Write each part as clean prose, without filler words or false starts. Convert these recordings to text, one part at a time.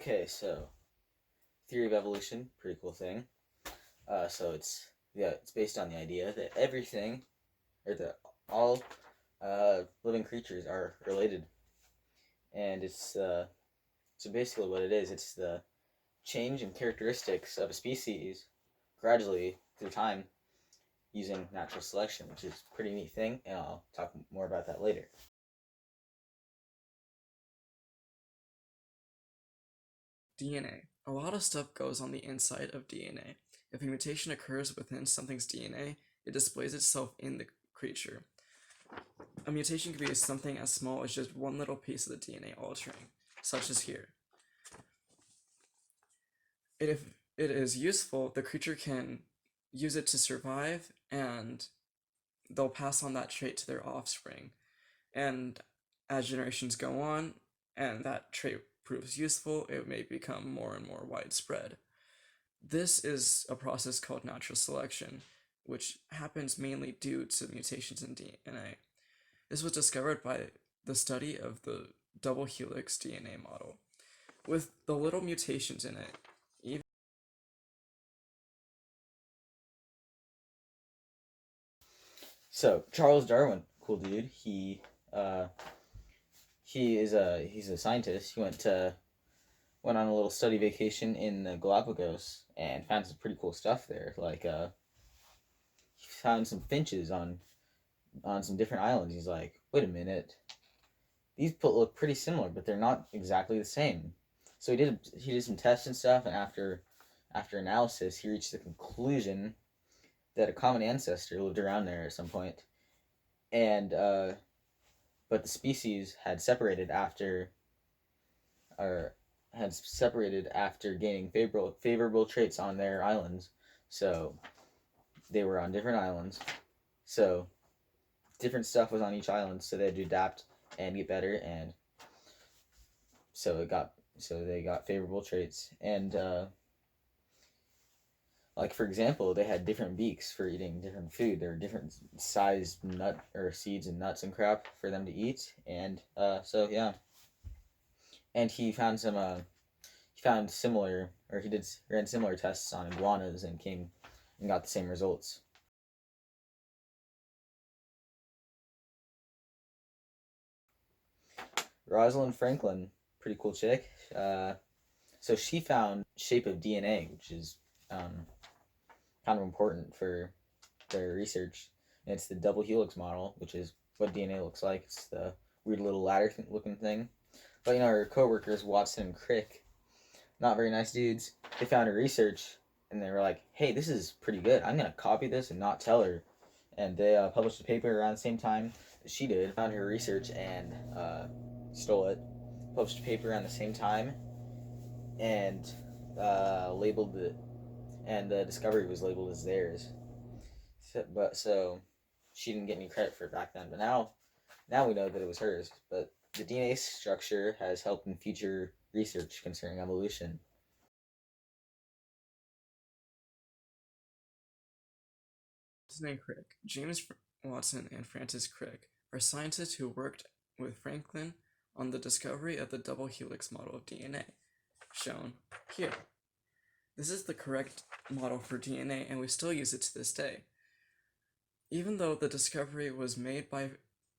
Okay, so theory of evolution, pretty cool thing. It's based on the idea that everything or that all living creatures are related, and so basically what it is. It's the change in characteristics of a species gradually through time using natural selection, which is a pretty neat thing, and I'll talk more about that later. DNA. A lot of stuff goes on the inside of DNA. If a mutation occurs within something's DNA, it displays itself in the creature. A mutation could be something as small as just one little piece of the DNA altering, such as here. If it is useful, the creature can use it to survive, and they'll pass on that trait to their offspring. And as generations go on, and that trait proves useful, it may become more and more widespread. This is a process called natural selection, which happens mainly due to mutations in DNA. This was discovered by the study of the double helix DNA model. With the little mutations in it, even So Charles Darwin, cool dude. He's a scientist. Went on a little study vacation in the Galapagos and found some pretty cool stuff there. He found some finches on some different islands. He's like, wait a minute, these look pretty similar, but they're not exactly the same. So he did some tests and stuff, and after analysis, he reached the conclusion that a common ancestor lived around there at some point, and but the species or had separated after gaining favorable traits on their islands. So they were on different islands. So different stuff was on each island, so they had to adapt and get better, and so they got favorable traits. And like for example, they had different beaks for eating different food. There were different sized nut or seeds and nuts and crap for them to eat, and so yeah. And he found similar, or he did ran similar tests on iguanas and came and got the same results. Rosalind Franklin, pretty cool chick. So she found shape of DNA, which is um, kind of important for their research. And it's the double helix model, which is what DNA looks like. It's the weird little ladder looking thing. But her coworkers Watson and Crick, not very nice dudes. They found her research and they were like, "Hey, this is pretty good. I'm gonna copy this and not tell her." And they published a paper around the same time that she did. Found her research and stole it. Published a paper around the same time and labeled it, and the discovery was labeled as theirs. So she didn't get any credit for it back then. But now we know that it was hers. But the DNA structure has helped in future research concerning evolution. Watson and Crick. Watson and Francis Crick are scientists who worked with Franklin on the discovery of the double helix model of DNA, shown here. This is the correct model for DNA, and we still use it to this day. Even though the discovery was made by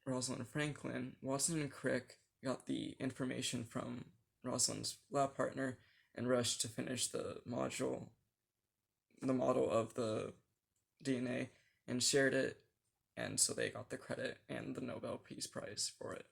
Rosalind Franklin, Watson and Crick got the information from Rosalind's lab partner and rushed to finish the model of the DNA and shared it, and so they got the credit and the Nobel Peace Prize for it.